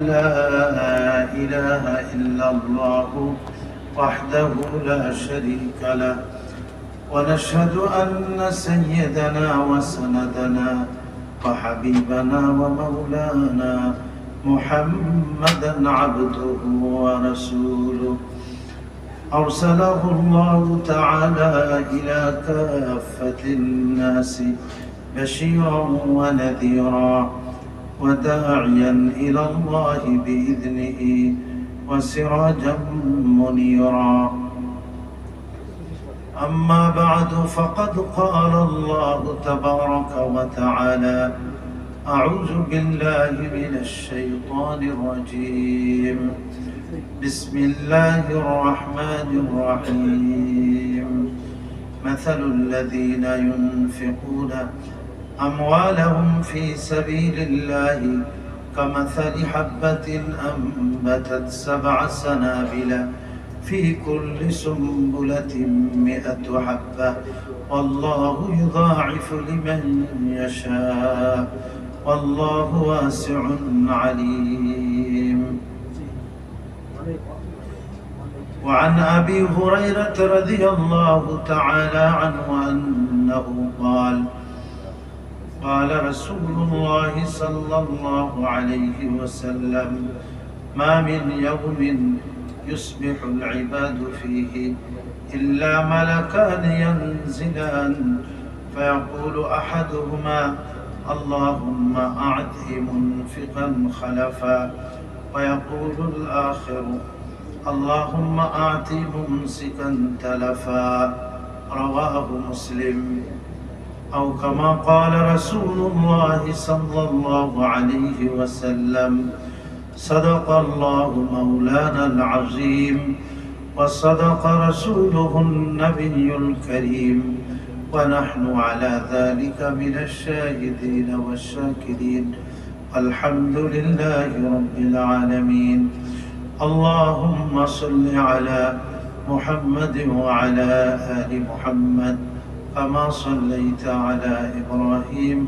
لا إله إلا الله وحده لا شريك له ونشهد أن سيدنا وسندنا وحبيبنا ومولانا محمدا عبده ورسوله أرسله الله تعالى إلى كافة الناس بشيرا ونذيرا وداعيا إلى الله بإذنه وسراجا منيرا. أما بعد فقد قال الله تبارك وتعالى: أعوذ بالله من الشيطان الرجيم. بسم الله الرحمن الرحيم. مثل الذين ينفقون أموالهم في سبيل الله كمثل حبة أنبتت 7 سنابل في كل سنبلة 100 حبة والله يضاعف لمن يشاء والله واسع عليم. وعن أبي هريرة رضي الله تعالى عنه أنه قال: قال رسول الله صلى الله عليه وسلم: ما من يوم يصبح العباد فيه إلا ملكان ينزلان فيقول أحدهما: اللهم أعطه منفقا خلفا، ويقول الآخر: اللهم أعطه ممسكا تلفا. رواه مسلم. أو كما قال رسول الله صلى الله عليه وسلم: صدق الله مولانا العظيم وصدق رسوله النبي الكريم ونحن على ذلك من الشاهدين والشاكرين والحمد لله رب العالمين. اللهم صل على محمد وعلى آل محمد كما صليت على إبراهيم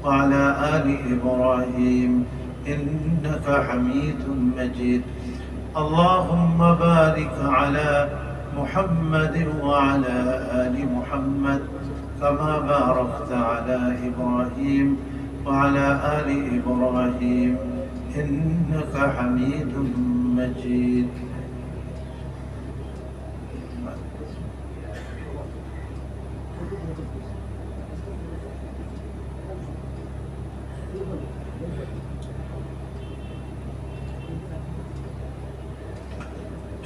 وعلى آل إبراهيم إنك حميد مجيد. اللهم بارك على محمد وعلى آل محمد كما باركت على إبراهيم وعلى آل إبراهيم إنك حميد مجيد.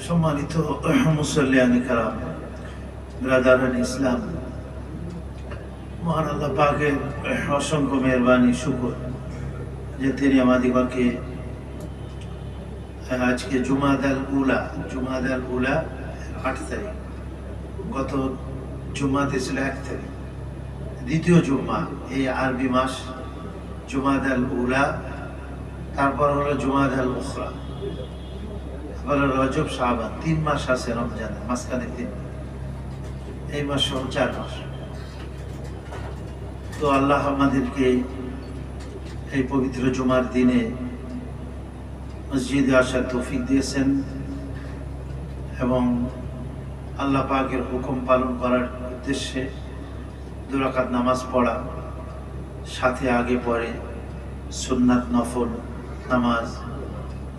সম্মানিত মুসল্লিয়ানে কেরাম, ব্রাদারান ইসলাম, মহান আল্লাহ পাকের অসংখ্য মেহেরবানি শুকর যে তিনি আমাদিগকে আজকে জুমাদাল উলা 8 তারিখ, গত জুমাতে ছিল 1 তারিখ, দ্বিতীয় জুম্মা এই আরবি মাস জুমাদাল উলা, তারপর হলো জুমাদাল উখরা, রজব, শাবান, 3 মাস আছে রমজানের মাঝখানে 3 মাস, এই মাস 4 মাস। তো আল্লাহ আমাদেরকে এই পবিত্র জুমার দিনে মসজিদে আসার তৌফিক দিয়েছেন এবং আল্লাহ পাকের হুকুম পালন করার উদ্দেশ্যে 2 রাকাত নামাজ পড়া, সাথে আগে পরে সুন্নাত নফল নামাজ,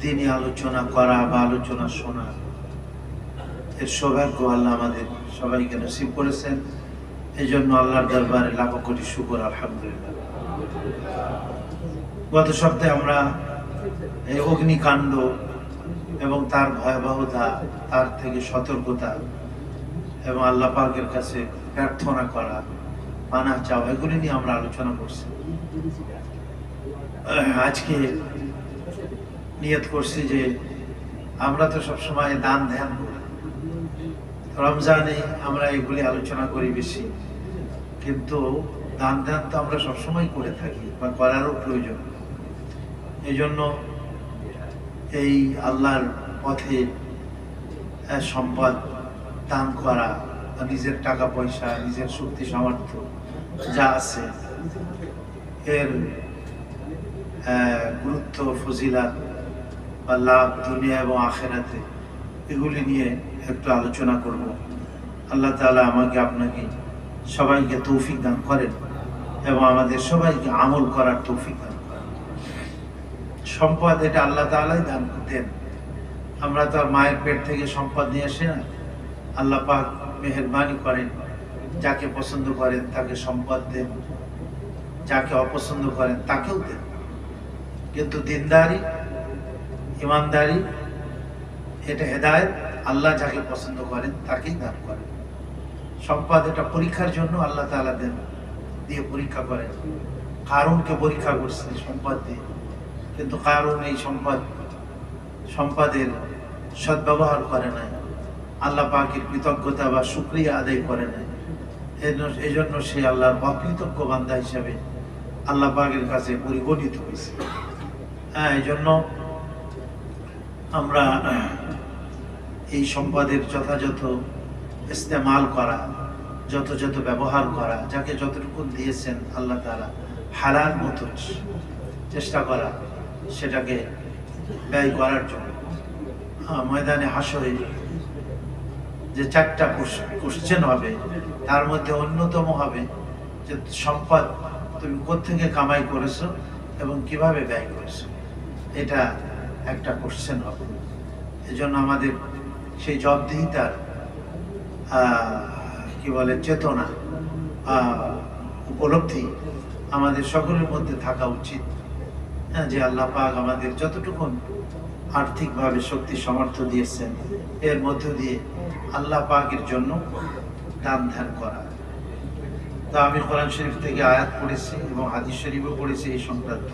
দিনে আলোচনা করা বা আলোচনা শোনা, এর সৌভাগ্য আল্লাহ আমাদের সবাইকে নসিব করেছেন। এই জন্য আল্লাহর দরবারে লাখ কোটি শুকর, আলহামদুলিল্লাহ। গত সপ্তাহে আমরা এই অগ্নিকাণ্ড এবং তার ভয়াবহতা, তার থেকে সতর্কতা এবং আল্লাহ পাকের কাছে প্রার্থনা করা, পানাহ চাওয়া, এগুলি নিয়ে আমরা আলোচনা করছি। আজকে নিয়ত করছি যে আমরা তো সবসময় দান ধ্যান করি, রমজানে আমরা এগুলি আলোচনা করি বেশি, কিন্তু দান ধ্যান তো আমরা সবসময় করে থাকি বা করারও প্রয়োজন। এই জন্য এই আল্লাহর পথে সম্পদ দান করা, নিজের টাকা পয়সা, নিজের শক্তি সামর্থ্য যা আছে এর গুরুত্ব ফজিলাত বা লাভ দুনিয়া এবং আখিরাতে, এগুলি নিয়ে একটু আলোচনা করব। আল্লাহ তাআলা আমাকে আপনাকে সবাইকে তৌফিক দান করেন এবং আমাদের সবাইকে আমল করার তৌফিক দান করেন। সম্পদ এটা আল্লাহ তাআলাই দান দেন, আমরা তো আর মায়ের পেট থেকে সম্পদ নিয়ে আসি না। আল্লাহ পাক মেহেরবানি করেন, যাকে পছন্দ করেন তাকে সম্পদ দেন, যাকে অপছন্দ করেন তাকেও দেন। কিন্তু দিনদারি, ইমানদারি, এটা হেদায়েত, আল্লাহ যাকে পছন্দ করেন তাকেই দান করেন। সম্পদ এটা পরীক্ষার জন্য আল্লাহ তাআলা দেন, দিয়ে পরীক্ষা করেন। কারুনকে পরীক্ষা করছে সম্পদ দিয়ে, কিন্তু কারুন এই সম্পদের সদ্ব্যবহার করে নাই, আল্লাহ পাকের কৃতজ্ঞতা বা শুকরিয়া আদায় করে নাই। এই জন্য সে আল্লাহর অকৃতজ্ঞ বান্দা হিসাবে আল্লাহ পাকের কাছে পরিগণিত হয়েছে। এই জন্য আমরা এই সম্পদের যথাযথ ইস্তেমাল করা, যথাযথ ব্যবহার করা, যাকে যতটুকু দিয়েছেন আল্লাহ তাআলা হালাল মতো চেষ্টা করা, সেটাকে ব্যয় করার জন্য। ময়দানে হাসরে যে 4টা কোশ্চেন হবে, তার মধ্যে অন্যতম হবে যে সম্পদ তুমি কোত্থেকে কামাই করেছো এবং কিভাবে ব্যয় করেছো, এটা একটা কোশ্চেন হবে। এজন্য আমাদের সেই জবাবদিহিতার কি বলে চেতনা, উপলব্ধি আমাদের সকলের মধ্যে থাকা উচিত। যে আল্লাহ পাক আমাদের যতটুকু আর্থিকভাবে শক্তি সামর্থ্য দিয়েছেন, এর মধ্য দিয়ে আল্লাহ পাকের জন্য দান ধ্যান করা। তো আমি কোরআন শরীফ থেকে আয়াত পড়েছি এবং হাদিস শরীফও পড়েছি এই সংক্রান্ত।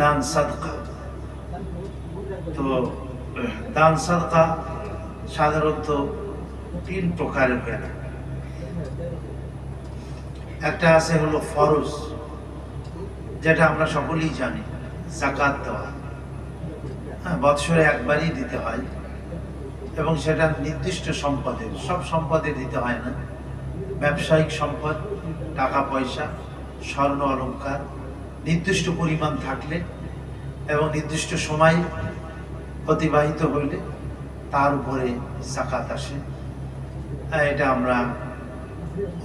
দান সাদকা, তো দান সাদকা সাধারণত 3 প্রকারের হয়ে থাকে। একটা আছে হলো ফরজ, যেটা আমরা সকলেই জানি, যাকাত দেওয়া। বৎসরে একবারই দিতে হয় এবং সেটা নির্দিষ্ট সম্পদের, সব সম্পদে দিতে হয় না। ব্যবসায়িক সম্পদ, টাকা পয়সা, স্বর্ণ অলংকার নির্দিষ্ট পরিমাণ থাকলে এবং নির্দিষ্ট সময় অতিবাহিত হইলে তার উপরে যাকাত আসে। এটা আমরা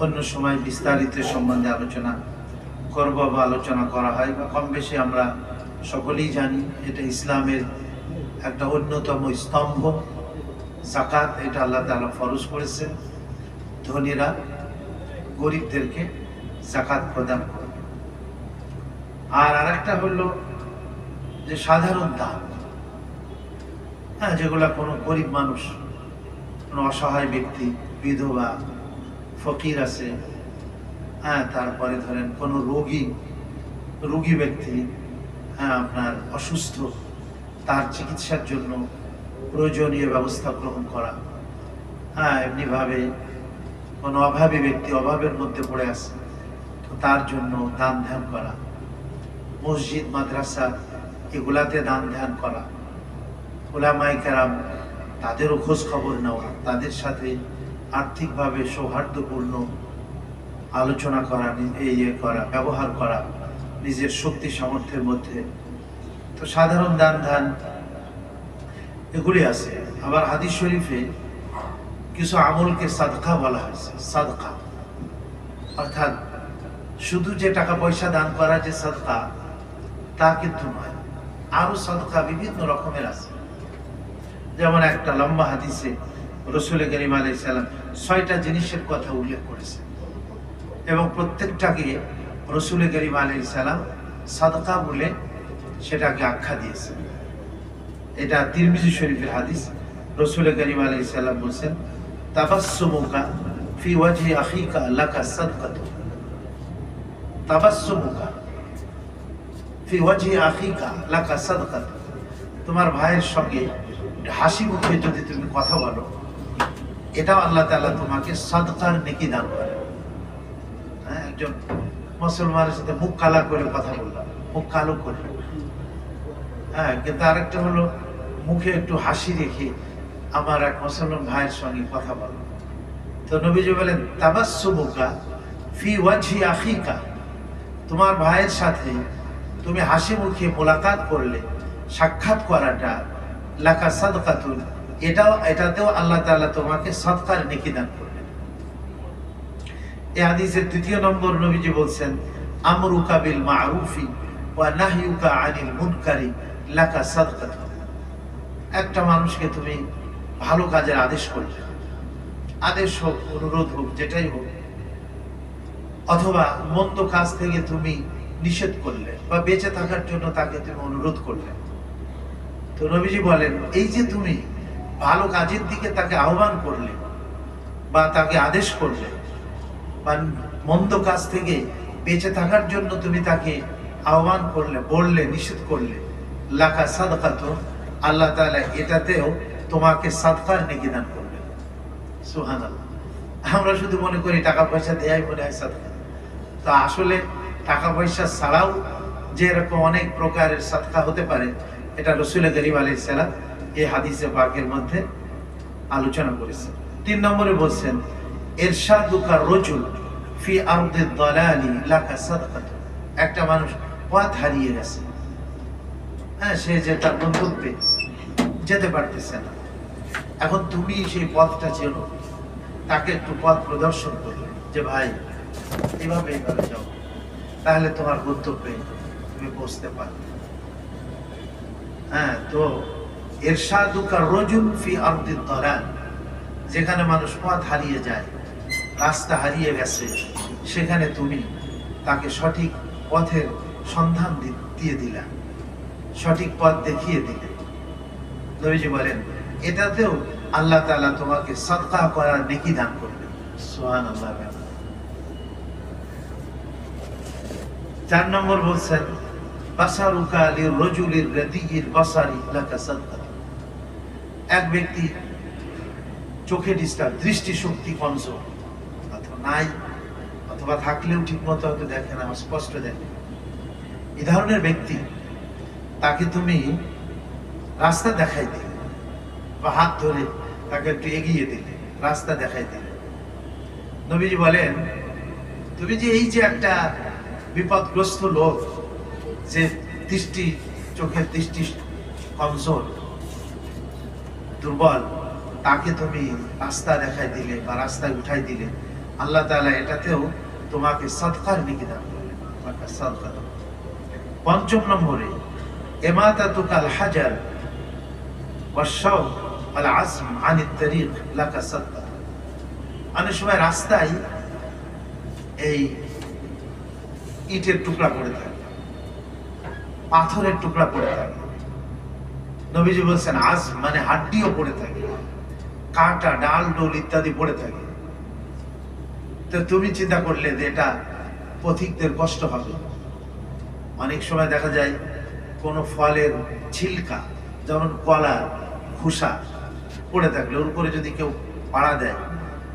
অন্য সময় বিস্তারিত সম্বন্ধে আলোচনা করব বা আলোচনা করা হয়, বা কম বেশি আমরা সকলেই জানি এটা ইসলামের একটা অন্যতম স্তম্ভ। যাকাত এটা আল্লাহ তাআলা ফরজ করেছেন, ধনীরা গরিবদেরকে যাকাত প্রদান করে। আর আরেকটা হলো যে সাধারণ দান, যেগুলা কোনো গরিব মানুষ, কোনো অসহায় ব্যক্তি, বিধবা, ফকির আছে, তারপরে ধরেন কোনো রোগী ব্যক্তি, আপনার অসুস্থ, তার চিকিৎসার জন্য প্রয়োজনীয় ব্যবস্থা গ্রহণ করা। এমনিভাবে কোনো অভাবী ব্যক্তি অভাবের মধ্যে পড়ে আছে, তো তার জন্য দান ধ্যান করা। মসজিদ, মাদ্রাসা এগুলাতে দান ধ্যান করা। উলামায়ে কেরাম তাদেরও খোঁজ খবর নেওয়া, তাদের সাথে আর্থিকভাবে সৌহার্দ্যপূর্ণ আলোচনা করা, করা, ব্যবহার করা নিজের শক্তি সামর্থ্যের মধ্যে। তো সাধারণ দান ধ্যান এগুলি আছে। আবার হাদিস শরীফে কিছু আমলকে সাদকা বলা হয়েছে। সাদকা অর্থাৎ শুধু যে টাকা পয়সা দান করা যে সাদকা, তা কিন্তু নয়, আরো সাদকা বিভিন্ন রকমের আছে। যেমন একটা লম্বা হাদিসে রাসূল করিম আলাইহিস সালাম 6টা জিনিসের কথা উল্লেখ করেছে এবং প্রত্যেকটাকে রাসূল করিম আলাইহিস সালাম সাদকা বলে সেটাকে আখ্যা দিয়েছে। এটা তিরমিজি শরীফের হাদিস। রাসূল করিম আলাইহিস সালাম বলেন, তাবাসসুমুকা ফি ওয়াজহি আখিকা লাকা সাদকাতু। তাবাসসুমুকা ফি ওয়াজহি আখিকা লাকা সাদকাতু, তোমার ভাইয়ের সঙ্গে হাসি মুখে যদি তুমি কথা বলো, এটাও আল্লাহ তাআলা তোমাকে সাদকার নেকি দান করে। একজন মুসলমানের সাথে মুখ কালা করে কথা বললাম, মুখ কালো করে, কিন্তু আরেকটা হলো মুখে একটু হাসি রেখে আমার এক মুসলমান ভাইয়ের সঙ্গে কথা বলো। তো নবীজি বলেন, তাবাসসুমুকা ফি ওয়াজহি আখিকা, তোমার ভাইয়ের সাথে তুমি হাসি মুখে মোলাকাত করলে সাক্ষাৎ করাটা লাকা সাদকাতুন, এটাতেও আল্লাহ তাআলা তোমাকে সদকার নেকি দান করবেন। এই হাদিসের দ্বিতীয় নম্বর নবীজি বলছেন, আমরুকা বিল মারুফি ওয়া নাহয়ুকা আনিল মুনকারি লাকা সাদকাতুন। একটা মানুষকে তুমি ভালো কাজের আদেশ করলে, আদেশ হোক, অনুরোধ হোক, যেটাই হোক, অথবা মন্দ কাজ থেকে তুমি নিষেধ করলে বা বেঁচে থাকার জন্য তাকে তুমি অনুরোধ করলে, তো নবীজি বলেন এই যে তুমি ভালো কাজের দিকে তাকে আহ্বান করলে বা তাকে আদেশ করলে বা মন্দ কাজ থেকে বেঁচে থাকার জন্য তুমি তাকে আহ্বান করলে, বললে, নিষেধ করলে, লাকা সাদকাতুন, আল্লাহ তাআলা এটাতেও তোমাকে সাদকার নেকি দান করবেন। সুবহানাল্লাহ। আমরা শুধু মনে করি টাকা পয়সা দেয়াই মনে হয় সাদকা, তো আসলে টাকা পয়সা ছাড়াও যে এরকম অনেক প্রকারের সাদকা হতে পারে, এটা রাসূল করিম আলাইহিস সালাম এই হাদিসে পাকের মধ্যে আলোচনা করেছেন। 3 নম্বরে বলছেন, ইরশাদুকা রাজুল ফি আরদিদ দালালি লাকা সাদকাতু। একটা মানুষ পথ হারিয়ে গেছে, হ্যাঁ, সে যে তার গন্তব্যে যেতে পারতেছে না, এখন তুমি সেই পথটা চেনো, তাকে একটু পথ প্রদর্শন করলে যে ভাই এইভাবে এইভাবে যাও, তাহলে তোমার গন্তব্যে তুমি পৌঁছতে পারবে। হ্যাঁ, তো ইরশাদুকা রাজুল ফি আরদিদ দালাল, যেখানে মানুষ পথ হারিয়ে যায়, রাস্তা হারিয়ে গেছে, সেখানে তুমি তাকে সঠিক পথের সন্ধান দিয়ে দিলা, সঠিক পথ দেখিয়ে দিলে। নবীজি বলেন এটাতেও আল্লাহ তাআলা তোমাকে সাদকা করার নেকি দান করবেন। সুবহানাল্লাহ। 4 নম্বর বলছেন, বাসারুকা লিররাজুলির রাদিয়িল বাসারি লাকা সাদকা। এক ব্যক্তি চোখে ডিস্টার্ব, দৃষ্টি শক্তি কমজোর, অথবা নাই, অথবা থাকলেও ঠিক মতো হয়তো দেখে না, স্পষ্ট দেখে, এই ধরনের ব্যক্তি, তাকে তুমি রাস্তা দেখাই দিলে বা হাত ধরে তাকে একটু এগিয়ে দিলে, রাস্তা দেখাই দিলে। নবীজি বলেন তুমি যে এই যে একটা বিপদগ্রস্ত লোক, যে চোখের দৃষ্টি কমজোর, দুর্বল, তাকে তুমি রাস্তা দেখাই দিলে বা রাস্তায় উঠাই দিলে, আল্লাহ তাআলা এটাতেও তোমাকে সাদকার নেকি দান করবেন। 5 নম্বরে, ইমাতাতুকাল হাজার ওয়াশ-শাওক ওয়াল আযম আনিত তারিক লাকা সাদকা। অনেক সময় রাস্তায় এই ইটের টুকরা পড়ে থাকে, পাথরের টুকরা পড়ে থাকে, নবীজি বলছেন আযম মানে হাড্ডিও পড়ে থাকে, কাঁটা, ডাল ডোল ইত্যাদি পড়ে থাকে। তো তুমি চিন্তা করলে যে এটা পথিকদের কষ্ট হবে। অনেক সময় দেখা যায় কোনো ফলের ছিলকা, যেমন কলা খোসা পড়ে থাকলে ওর উপরে যদি কেউ পাড়া দেয়,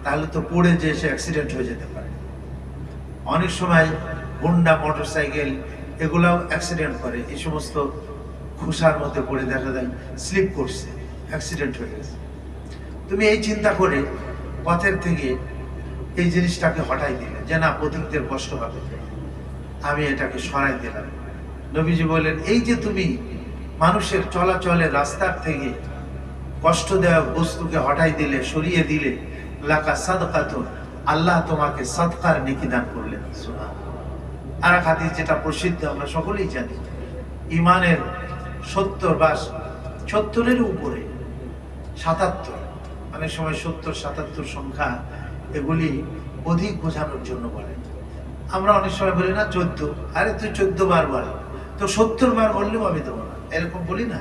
তাহলে তো পড়ে যে সে অ্যাক্সিডেন্ট হয়ে যেতে পারে। অনেক সময় হুন্ডা, মোটরসাইকেল এগুলাও অ্যাক্সিডেন্ট করে, এই সমস্ত খোসার মধ্যে পড়ে দেখা যায় স্লিপ করছে, অ্যাক্সিডেন্ট হয়ে গেছে। তুমি এই চিন্তা করে পথের থেকে এই জিনিসটাকে হটাই দিলে যে না, পথিকদের কষ্ট হবে, আমি এটাকে সরাই দিলাম। নবীজি বলেন এই যে তুমি মানুষের চলাচলের রাস্তার থেকে কষ্ট দেওয়া বস্তুকে হটাই দিলে, সরিয়ে দিলে, লাকা সাদকাতুন, আল্লাহ তোমাকে সাদকার নেকি দান করলেন। সুবহানাল্লাহ। আর এক হাদিস যেটা প্রসিদ্ধ, আমরা সকলেই জানি, ইমানের 70 বা 70-এর উপরে 77, অনেক সময় 70-77 সংখ্যা, এগুলি অধিক বোঝানোর জন্য বলেন। আমরা অনেক সময় বলি না 14, আরে তুই 14 বার বল, তো 70 বার বললেও আমি দেবো না, এরকম বলি না।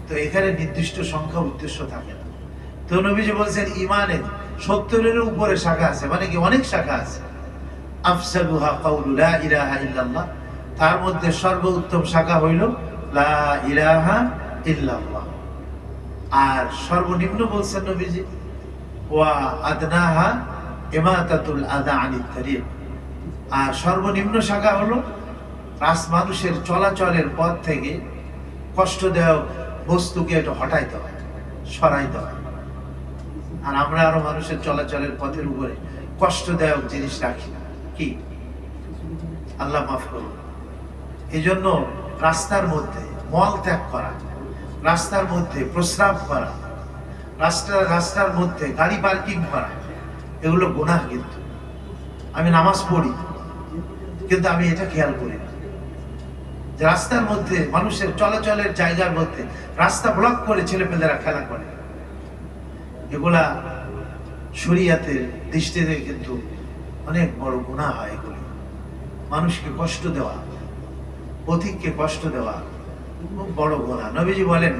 তো এখানে নির্দিষ্ট সংখ্যা উদ্দেশ্য থাকে না। তো নবীজি বলছেন ইমানের 70-এর উপরে শাখা আছে, মানে কি অনেক শাখা আছে। আফসালুহা কাউলু লা ইলাহা ইল্লাল্লাহ, তার মধ্যে সর্বোত্তম শাখা হইল লা ইলাহা ইল্লাল্লাহ। আর সর্বনিম্ন বলছেন নবীজি ওয়া আদনাহা ইমাতাতুল আযা আনিত তারিক, আর সর্বনিম্ন শাখা হলো মানুষের চলাচলের পথ থেকে কষ্ট দেওয়া বস্তুকে এটা হটাইতে হয়, সরাইতে হয়। আর আমরা আরো মানুষের চলাচলের পথের উপরে কষ্টদায়ক জিনিস রাখি, কি আল্লাহ মাফ করুন। এই জন্য রাস্তার মধ্যে মল ত্যাগ করা, রাস্তার মধ্যে প্রস্রাব করা, রাস্তার মধ্যে গাড়ি পার্কিং করা, এগুলো গুনাহ। কিন্তু আমি নামাজ পড়ি, কিন্তু আমি এটা খেয়াল করি না যে রাস্তার মধ্যে মানুষের চলাচলের জায়গার মধ্যে রাস্তা ব্লক করে ছেলেপেলেরা খেলা করে। এগুলা শরীয়তের দৃষ্টিতে কিন্তু অনেক বড় গুনাহ হয়। এগুলি মানুষকে কষ্ট দেওয়া, পথিককে কষ্ট দেওয়া খুব বড় গুনাহ। নবীজি বলেন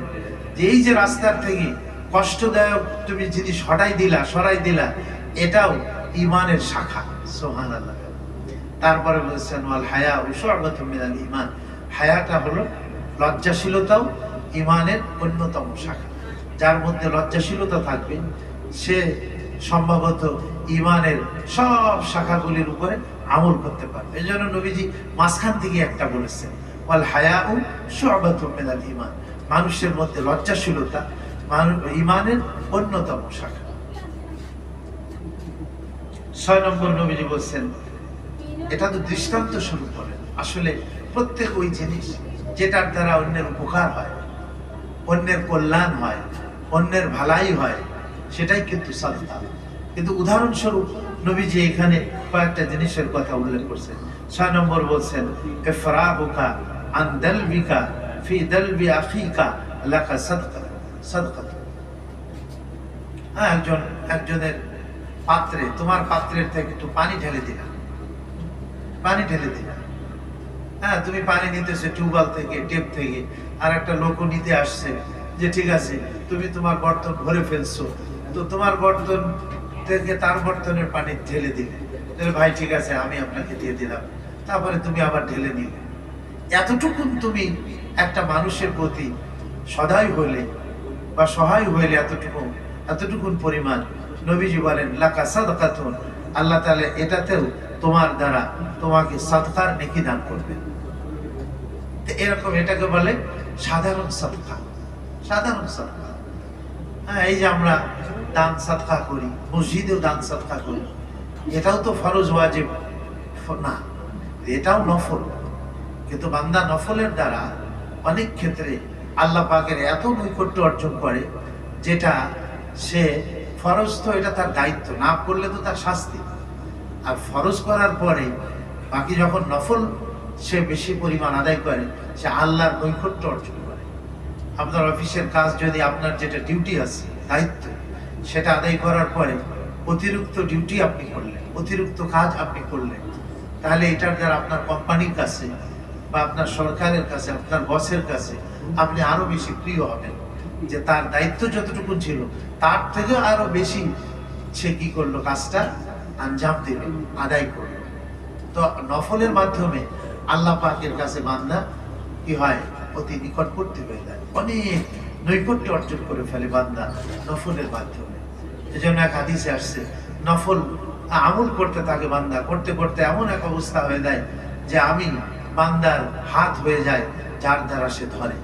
যে এই যে রাস্তার থেকে কষ্টদায়ক তুমি জিনিস সরাই দিলা, এটাও ঈমানের শাখা। সুবহানাল্লাহ। তারপরে বলেছেন ওয়াল হায়াউ শু'বাতুম মিনাল ঈমান, হায়াটা হলো লজ্জাশীলতাও ঈমানের অন্যতম শাখা। যার মধ্যে লজ্জাশীলতা থাকবে সে সম্ভবত ঈমানের সব শাখাগুলির উপরে আমল করতে পারবে। এজন্য নবীজি মাঝখান থেকে একটা বলেছেন ওয়াল হায়াউ শু'বাতুম মিনাল ঈমান, মানুষের মধ্যে লজ্জাশীলতা ঈমানের অন্যতম শাখা। 6 নম্বর নবীজি বলছেন, এটা তো দৃষ্টান্ত স্বরূপ বলেন, আসলে প্রত্যেক ওই জিনিস যেটার দ্বারা অন্যের উপকার হয়, অন্যের কল্যাণ হয়, অন্যের ভালাই হয়, সেটাই কিন্তু সাদকা। কিন্তু উদাহরণস্বরূপ নবীজি এখানে কয়েকটা জিনিসের কথা উল্লেখ করছেন। 6 নম্বর বলছেন ইফরাগুকা আন দালবিকা ফি দালবি আখিকা লাকা সাদকা। হ্যাঁ, একজনের পাত্রে, তোমার পাত্রের থেকে একটু পানি ঢেলে দিলা। হ্যাঁ, তুমি পানি নিতেছো টিউবওয়েল থেকে, টেপ থেকে, আর একটা লোক নিতে আসছে যে ঠিক আছে তুমি তোমার বর্তন ভরে ফেলছো, তো তোমার বর্তন থেকে তার বর্তনের পানি ঢেলে দিলে, ভাই ঠিক আছে আমি আপনাকে দিয়ে দিলাম, তারপরে তুমি আবার ঢেলে নিলে। এতটুকুন তুমি একটা মানুষের প্রতি সদয় হলে বা সহায় হইলে এতটুকুন পরিমাণ, নবীজি বলেন লাকা সাদকাতুন, আল্লাহ তাআলা এটাতেও তোমার দ্বারা তোমাকে সাদকার নেকি দান করবেন। এরকম এটাকে বলে সাধারণ সাদকা। হ্যাঁ, এই যে আমরা দান সাদকা করি, মসজিদেও দান সাদকা করি, এটাও তো ফরজ ওয়াজিব না, এটাও নফল। কিন্তু বান্দা নফলের দ্বারা অনেক ক্ষেত্রে আল্লাহ পাকের এত নৈকট্য অর্জন করে, যেটা সে ফরজ তো এটা তার দায়িত্ব, না করলে তো তার শাস্তি। আর ফরজ করার পরে বাকি যখন নফল সে বেশি পরিমাণ আদায় করে, সে আল্লাহর নৈকট্য অর্জন করে। আপনার অফিসের কাজ যদি আপনার যেটা ডিউটি আছে, দায়িত্ব, সেটা আদায় করার পরে অতিরিক্ত ডিউটি আপনি করলেন, অতিরিক্ত কাজ আপনি করলেন, তাহলে এটার দ্বারা আপনার কোম্পানির কাছে বা আপনার সরকারের কাছে, আপনার বসের কাছে আপনি আরো বেশি প্রিয় হবেন, যে তার দায়িত্ব যতটুকু ছিল তার থেকে আরো বেশি সে কি করলো, কাজটা আঞ্জাম দিল, আদায় করলো। তো নফলের মাধ্যমে আল্লাহ পাকের কাছে বান্দা কি হয়, অতি নিকটবর্তী হয়ে যায়, অনেক নৈকট্য অর্জন করে ফেলে বান্দা নফলের মাধ্যমে। এজন্য এক হাদিসে আসছে, নফল আমল করতে থাকে বান্দা, করতে করতে এমন এক অবস্থা হয়ে যায় যে আমি বান্দার হাত হয়ে যায় যার দ্বারা সে ধরে,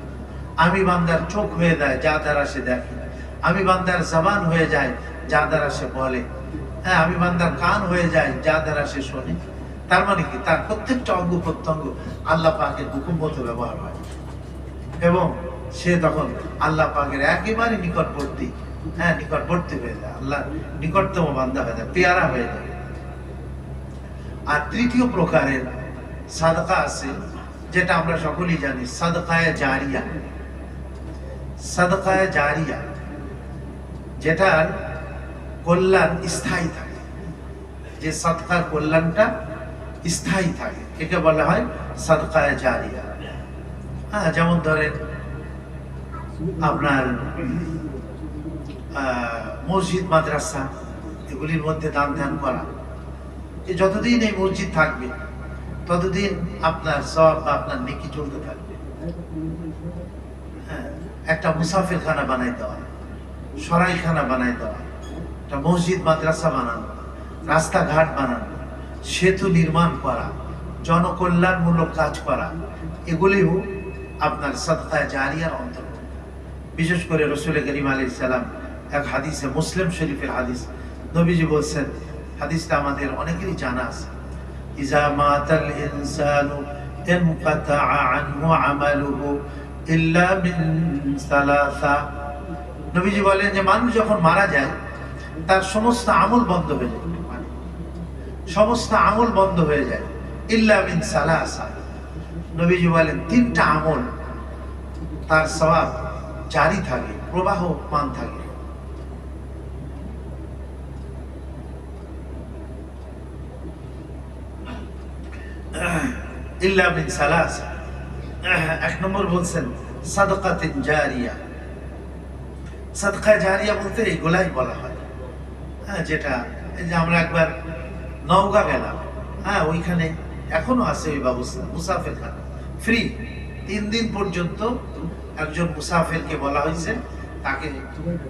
আমি বান্দার চোখ হয়ে যায় যা দ্বারা সে দেখে, আমি বান্দার জবান হয়ে যায় যা দ্বারা সে বলে, হ্যাঁ, আমি বান্দার কান হয়ে যায় যা দ্বারা সে শোনে। তার মানে কি, তার প্রত্যেকটা অঙ্গ প্রত্যঙ্গ আল্লাহ পাকের হুকুম মতো ব্যবহার হয়, এবং সে তখন আল্লাহ পাকের একেবারে নিকটবর্তী, হ্যাঁ, নিকটবর্তী হয়ে যায়, আল্লাহ নিকটতম বান্দা হয়ে যায়, পেয়ারা হয়ে যায়। আর তৃতীয় প্রকারের সাদকা আছে, যেটা আমরা সকলেই জানি, সাদকায়ে জারিয়া। সাদকায়ে জারিয়া, যেটার কল্যাণ স্থায়ী থাকে, যে সাদকার কল্যাণটা স্থায়ী থাকে, একে বলা হয় সাদকায়ে জারিয়া। হ্যাঁ, যেমন ধরেন আপনার মসজিদ, মাদ্রাসা, এগুলির মধ্যে দান ধ্যান করা, যতদিন এই মসজিদ থাকবে ততদিন আপনার সওয়াব বা আপনার নেকি চলতে থাকবে। হ্যাঁ, একটা মুসাফির খানা বানাই দেওয়া, সরাইখানা বানাই দেওয়া, একটা মসজিদ মাদ্রাসা বানানো, রাস্তাঘাট বানানো, সেতু নির্মাণ করা, জনকল্যাণমূলক কাজ করা, এগুলিও আপনার সাদকায়ে জারিয়ার অন্তর্গত। বিশেষ করে রাসূল করিম আলাইহিস সালাম এক হাদিসে, মুসলিম শরীফের হাদিস, নবীজি বলছেন, হাদিসটা আমাদের অনেকেরই জানা আছে, ইজা মাতাল ইনসানু ইনকাতা আনহু আমালুহু ইল্লা মিন সালাসা। নবীজি বলেন যে মানুষ যখন মারা যায় তার সমস্ত আমল বন্ধ হয়ে যায়, সমস্ত আমল বন্ধ হয়ে যায়, ইল্লা মিন সালাসা। নবীজি বলেন তিনটা আমল তার সওয়াব জারি থাকে, প্রবাহমান থাকে। ইল্লা মিন সালাসা। এক নম্বর বলছেন সাদকাতিন জারিয়া। সাদকা জারিয়া বলতে এইগুলাই বলা হয়, হ্যাঁ, যেটা এই যে আমরা একবার নওগাঁ গেলাম, হ্যাঁ, ওইখানে এখনো আছে ওই ব্যবস্থা, মুসাফির খানা ফ্রি 3 দিন পর্যন্ত। একজন মুসাফিরকে বলা হয়েছে তাকে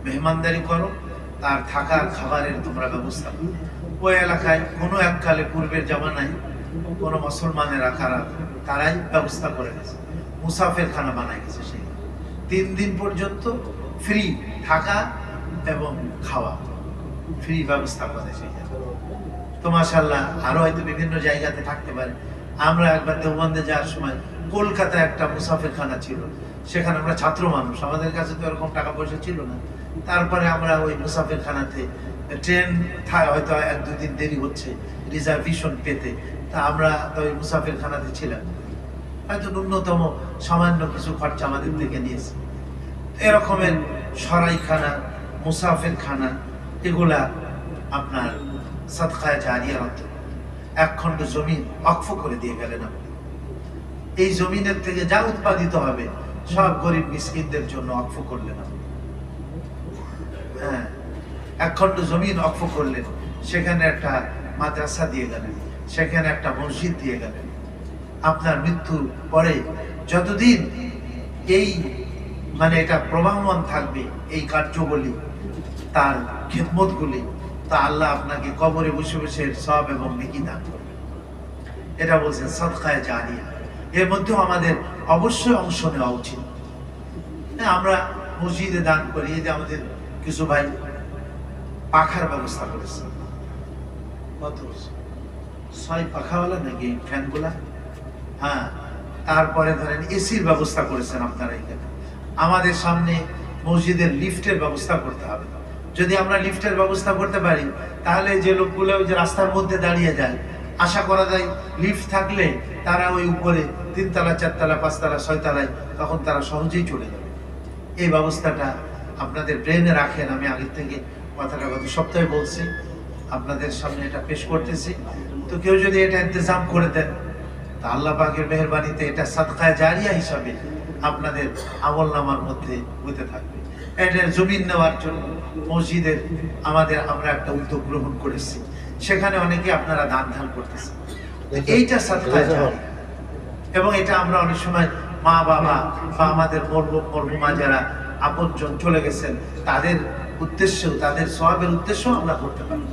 মেহমানদারি করো, তার থাকার খাবারের তোমরা ব্যবস্থা করো। ওই এলাকায় কোনো এককালে পূর্বের জামানায় কোনো মুসলমানেরা তারাই ব্যবস্থা করে গেছে, মুসাফির খানা বানায় গেছে। সেই 3 দিন পর্যন্ত ফ্রি থাকা এবং খাওয়া, ফ্রি ব্যবস্থা করে সেই। তো মাশাআল্লাহ আরো হয়তো বিভিন্ন জায়গাতে থাকতে পারে। আমরা একবার দেওবন্দে যাওয়ার সময় কলকাতায় একটা মুসাফির খানা ছিল, সেখানে আমরা ছাত্র মানুষ, আমাদের কাছে তো এরকম টাকা পয়সা ছিল না। তারপরে আমরা ওই মুসাফির খানাতে ট্রেন হয়তো 1-2 দিন দেরি হচ্ছে রিজার্ভেশন পেতে, তা আমরা তো ওই মুসাফির খানাতে ছিলাম, হয়তো ন্যূনতম সামান্য কিছু খরচা আমাদের থেকে নিয়েছে। এরকমের সরাইখানা, মুসাফির খানা, এগুলা আপনার সাদকায়ে জারিয়ার অন্তর্গত। 1 খণ্ড জমি ওয়াকফ করে দিয়ে গেলেন আপনি। এই জমিনের থেকে যা উৎপাদিত হবে সব গরিব মিসকিনদের জন্য ওয়াকফ করলেন আপনি। হ্যাঁ, 1 খণ্ড জমিন ওয়াকফ করলেন, সেখানে একটা মাদ্রাসা দিয়ে গেলেন, সেখানে একটা মসজিদ দিয়ে গেলেন। আপনার মৃত্যুর পরে যতদিন এই মানে এটা প্রবাহমান থাকবে এই কার্যগুলি, তার খিদমতগুলি, তা আল্লাহ আপনাকে কবরে বসে বসে সওয়াব এবং নেকি দান করবে। এটা বলছেন সাদকায়ে জারিয়া। এর মধ্যেও আমাদের অবশ্যই অংশ নেওয়া উচিত। আমরা মসজিদে দান করি, এই যে আমাদের কিছু ভাই পাখার ব্যবস্থা করেছে, কত 6 পাখাওয়ালা নাকি ফ্যানগুলা, হ্যাঁ, তারপরে ধরেন এসির ব্যবস্থা করেছেন আপনারা এখানে। আমাদের সামনে মসজিদের লিফটের ব্যবস্থা করতে হবে। যদি আমরা লিফটের ব্যবস্থা করতে পারি তাহলে যে লোকগুলো ওই যে রাস্তার মধ্যে দাঁড়িয়ে যায়, আশা করা যায় লিফট থাকলে তারা ওই উপরে 3 তলা 4 তলা 5 তলা 6 তলায় তখন তারা সহজেই চলে যাবে। এই ব্যবস্থাটা আপনাদের ব্রেনে রাখেন। আমি আগের থেকে কথাটা গত সপ্তাহে বলছি, আপনাদের সামনে এটা পেশ করতেছি। তো কেউ যদি এটা ইন্তজাম করে দেন তা আল্লাহ পাকের মেহেরবানিতে এটা সাদকায়ে জারিয়া হিসাবে আপনাদের আমলনামার মধ্যে হতে থাকবে। এটার জমিন নেওয়ার জন্য মসজিদের আমরা একটা উদ্যোগ গ্রহণ করেছি, সেখানে অনেকে আপনারা দান করতেছেন। এইটা সাদকায়ে জারিয়া, এবং এটা আমরা অনেক সময় মা বাবা বা আমাদের মরহুমা যারা আপনজন চলে গেছেন তাদের উদ্দেশ্যেও, তাদের সওয়াবের উদ্দেশ্যেও আমরা করতে পারি।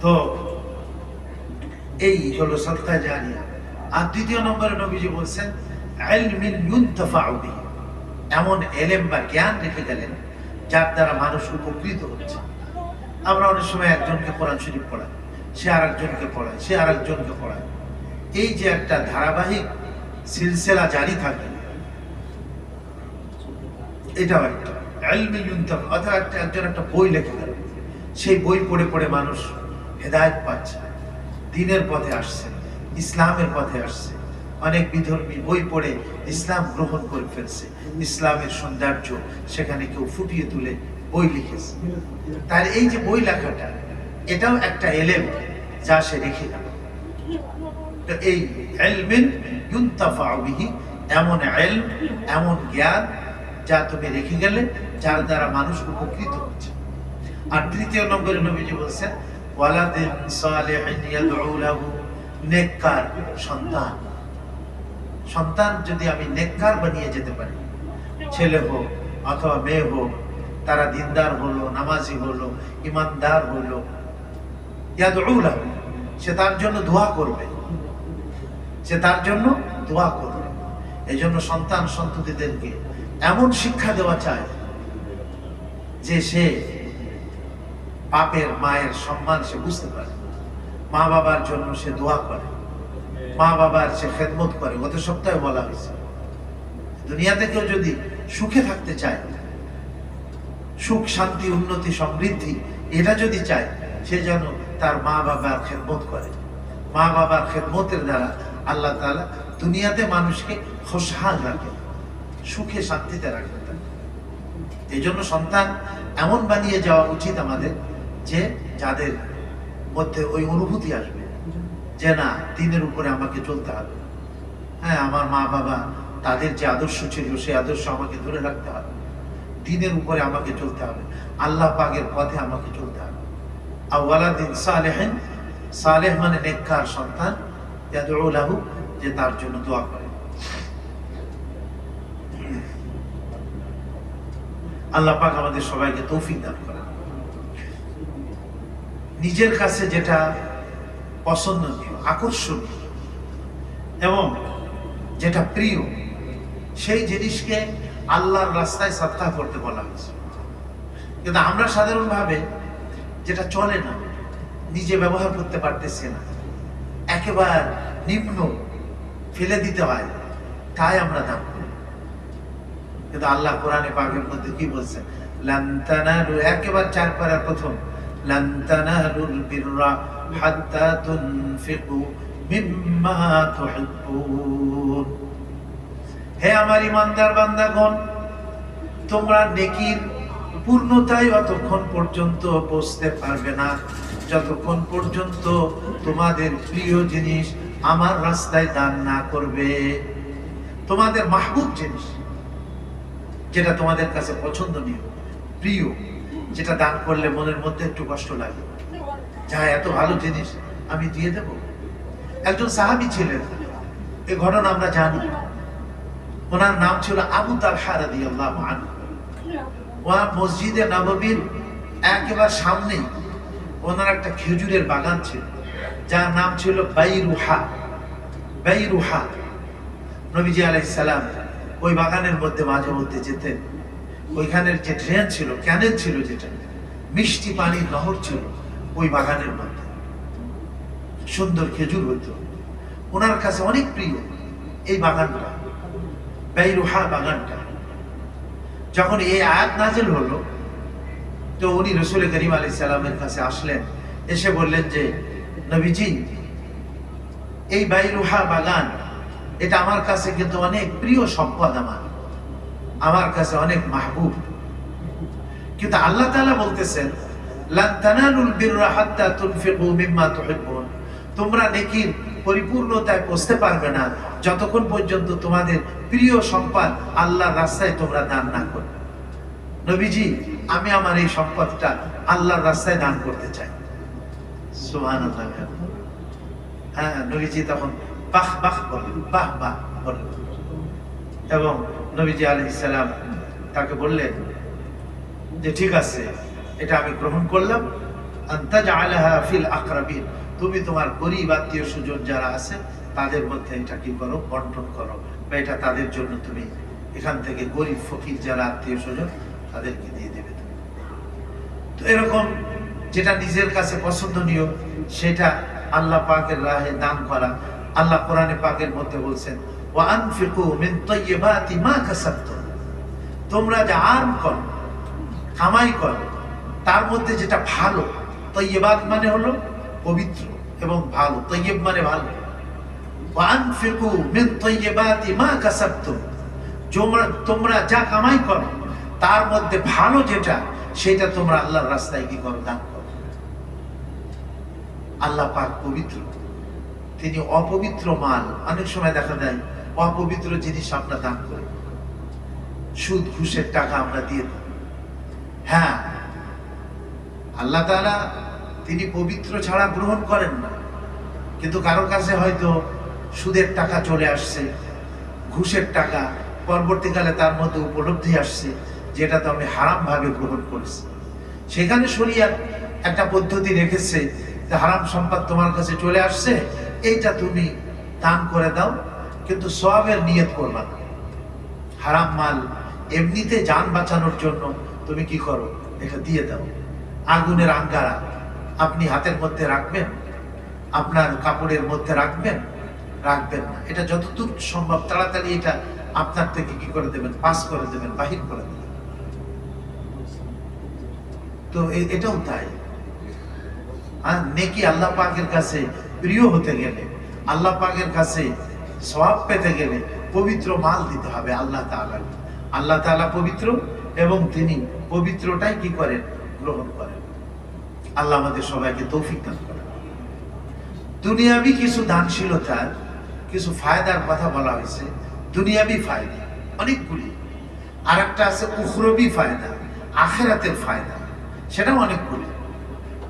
তো এই হলো সাদকায়ে জারিয়া। আর 2 নম্বরে নবীজি বলছেন ইলমিন ইউনতাফাউ বিহি, এমন এলেম বা জ্ঞান রেখে গেলেন যার দ্বারা মানুষ উপকৃত হচ্ছে। আমরা অনেক সময় একজনকে কোরআন শরীফ পড়াই, সে আরেকজনকে পড়ায়, সে আরেকজনকে পড়ায়। এই যে একটা ধারাবাহিক সিলসিলা জারি থাকে, এটাও একটা ইলমিন ইউনতাফা। অর্থাৎ একজন একটা বই লিখে গেল, সেই বই পড়ে পড়ে মানুষ হেদায়েত পাচ্ছে, দ্বীনের পথে আসছে, ইসলামের পথে আসছে। অনেক বিধর্মী বই পড়ে ইসলাম গ্রহণ করে ফেলছে, ইসলামের সৌন্দর্য সেখানে কেউ ফুটিয়ে তুলে বই লিখেছে। তার এই যে বই লেখাটা, এটাও একটা এলেম যা সে রেখে গেল। তো এই ইলমিন ইউনতাফাউ বিহি, এমন ইলম, এমন জ্ঞান যা তুমি রেখে গেলে, যার দ্বারা মানুষ উপকৃত হচ্ছে। আর 3 নম্বরে নবীজি বলছেন ওয়ালাদিন সালিহিন ইয়াদউ লাহু, নেককার সন্তান। সন্তান যদি আমি নেককার বানিয়ে যেতে পারি, ছেলে হোক অথবা মেয়ে হোক, তারা দিনদার হলো, নামাজি হলো, ইমানদার হলো, ইয়াদউ লাহু, সে তার জন্য দোয়া করবে, সে তার জন্য দোয়া করবে। এই জন্য সন্তান সন্ততিদেরকে এমন শিক্ষা দেওয়া চায় যে সে বাপের মায়ের সম্মান সে বুঝতে পারে, মা বাবার জন্য সে দোয়া করে, মা বাবার সে খেদমত করে। গত সপ্তাহে বলা হয়েছে দুনিয়াতে কেউ যদি সুখে থাকতে চায়, সুখ শান্তি উন্নতি সমৃদ্ধি এটা যদি চায়, সে যেন তার মা বাবার খেদমত করে। মা বাবার খেদমতের দ্বারা আল্লাহ তাআলা দুনিয়াতে মানুষকে খুশহাল রাখেন, সুখে শান্তিতে রাখেন। এই জন্য সন্তান এমন বানিয়ে যাওয়া উচিত আমাদের, যে যাদের মধ্যে ওই অনুভূতি আসবে যে না, দিনের উপরে আমাকে চলতে হবে। হ্যাঁ, আমার মা বাবা তাদের যে আদর্শ ছিল সেই আদর্শ আমাকে ধরে রাখতে হবে, দিনের উপরে আমাকে চলতে হবে, আল্লাহ পাকের পথে আমাকে চলতে হবে। আওয়ালাদিন সালেহিন, সালেহ মানে নেককার সন্তান, ইয়াদউ লাহু, যে তার জন্য দোয়া করে। আল্লাহ পাক আমাদের সবাইকে তৌফিক দান করেন। নিজের কাছে যেটা পছন্দনীয়, আকর্ষণীয় এবং যেটা প্রিয়, সেই জিনিসকে আল্লাহর রাস্তায় সাদকা করতে বলা হয়েছে। কিন্তু আমরা সাধারণভাবে যেটা চলে না, নিজে ব্যবহার করতে পারতেছি না, একেবারে নিম্ন ফেলে দিতে হয়, তাই আমরা দান করি। কিন্তু আল্লাহ কোরআনে পাকের মধ্যে কি বলছেন? লান তানালু, একেবারে 4 পারার প্রথম, লান তানালুল বিররা হাত্তা তুনফিকু মিম্মা তুহিব্বুন। হে আমার ইমানদার বান্দাগণ, তোমরা নেকির পূর্ণতায় অতক্ষণ পর্যন্ত পৌঁছতে পারবে না যতক্ষণ পর্যন্ত তোমাদের প্রিয় জিনিস আমার রাস্তায় দান না করবে। তোমাদের মাহবুব জিনিস, যেটা তোমাদের কাছে পছন্দনীয়, প্রিয়, যেটা দান করলে মনের মধ্যে একটু কষ্ট লাগে, যা এত ভালো জিনিস আমি দিয়ে দেব। একজন সাহাবী ছিলেন, এই ঘটনা আমরা জানি। ওনার নাম ছিল আবু তালহা রাদিয়াল্লাহু আনহু। ওনার মসজিদে নববীর একেবারে সামনেই ওনার একটা খেজুরের বাগান ছিল, যার নাম ছিল বাইরুহা। বাইরুহা, নবীজি আলাইহিস সালাম ওই বাগানের মধ্যে মাঝে মধ্যে যেতেন। ওইখানের যে ড্রেন ছিল, ক্যানেল ছিল, যেটা মিষ্টি পানির নহর ছিল ওই বাগানের মধ্যে, সুন্দর খেজুর হতো। ওনার কাছে অনেক প্রিয় এই বাগানটা, বাইরুহা বাগানটা। যখন এই আয়াত নাযিল হলো, তো উনি রাসূল করিম আলাইহিস সালামের কাছে আসলেন, এসে বললেন যে নবীজি, এই বাইরুহা বাগান এটা আমার কাছে কিন্তু অনেক প্রিয় সম্পদ, আমার কাছে অনেক মাহবুব। কিন্তু আল্লাহ তাআলা বলতেছেন, লান তানালুল বিররা হাত্তা তুনফিকু মিম্মা তুহিব্বুন। তোমরা নেকির পরিপূর্ণতায় পৌঁছতে পারবে না যতক্ষণ পর্যন্ত তোমাদের প্রিয় সম্পদ আল্লাহর রাস্তায় তোমরা দান না করবে। নবীজি, আমি আমার এই সম্পদটা আল্লাহর রাস্তায় দান করতে চাই। সুবহানাল্লাহ। হ্যাঁ, নবীজি তখন বাহ বাহ বলেন, বাহ বাহ বলেন। এবং নবীজি আলাইহিস সালাম তাকে বললেন যে ঠিক আছে, এটা আমি গ্রহণ করলাম। আনতা জাআলাহা ফিল আকরাবিন, তুমি তোমার গরীব আত্মীয় স্বজন যারা আছে তাদের মধ্যে এটা কি করো, বন্টন করো, বা এটা তাদের জন্য তুমি এখান থেকে গরীব ফকির যারা আত্মীয় স্বজন তাদেরকে দিয়ে দেবে। তো এরকম যেটা নিজের কাছে পছন্দনীয় সেটা আল্লাহ পাকের রাহে দান করা। আল্লাহ কোরআনে পাকের মধ্যে বলছেন, ওয়া আনফিকু মিন তাইয়্যিবাতি মা কাসাবতুম, তোমরা যা আর্ন করো, কামাই করো, তার মধ্যে যেটা ভালো। তাইয়্যিবাত মানে হলো পবিত্র এবং ভালো, তাইয়্যিব মানে ভালো। ওয়া আনফিকু মিন তাইয়্যিবাতি মা কাসাবতুম, তোমরা যা কামাই করো তার মধ্যে ভালো যেটা, সেটা তোমরা আল্লাহর রাস্তায় কি করো, দান করো। আল্লাহ পাক পবিত্র, তিনি অপবিত্র মাল, অনেক সময় দেখা যায় অপবিত্র জিনিস আমরা দান করি, সুদ ঘুষের টাকা আমরা দিয়ে দিই। হ্যাঁ, আল্লাহ তাআলা তিনি পবিত্র ছাড়া গ্রহণ করেন না, কিন্তু কারোর কাছে হয়তো সুদের টাকা চলে আসছে, ঘুষের টাকা, পরবর্তীকালে তার মধ্যে উপলব্ধি আসছে যেটা তো আমি হারাম ভাবে গ্রহণ করেছি। সেখানে শরীয়ত একটা পদ্ধতি রেখেছে যে হারাম সম্পদ তোমার কাছে চলে আসছে, এইটা তুমি দান করে দাও, কিন্তু সওয়াবের নিয়ত করবা না। হারাম মাল এমনিতে জান বাঁচানোর জন্য তুমি কি করো, এটা দিয়ে দাও। আগুনের আঙ্গারা আপনি হাতের মধ্যে রাখবেন, আপনার কাপড়ের মধ্যে রাখবেন না, এটা যতদূর সম্ভব তাড়াতাড়ি এটা আপনার থেকে কি করে দেবেন, পাস করে দেবেন, বাহির করে দেবেন। তো এটাও তাই। আর নেকি আল্লাহ পাকের কাছে প্রিয় হতে গেলে, আল্লাহ পাকের কাছে সওয়াব পেতে গেলে পবিত্র মাল দিতে হবে আল্লাহ তাআলা। আল্লাহ তাআলা পবিত্র এবং তিনি পবিত্রটাই কি করেন, গ্রহণ করেন। আল্লাহ আমাদের সবাইকে তৌফিক দান করেন। দুনিয়াবি কিছু দানশীলতার কিছু ফায়দার কথা বলা হয়েছে। দুনিয়াবি ফায়দা অনেকগুলি, আর একটা আছে উখরবি ফায়দা, আখিরাতের ফায়দা, সেটাও অনেকগুলি।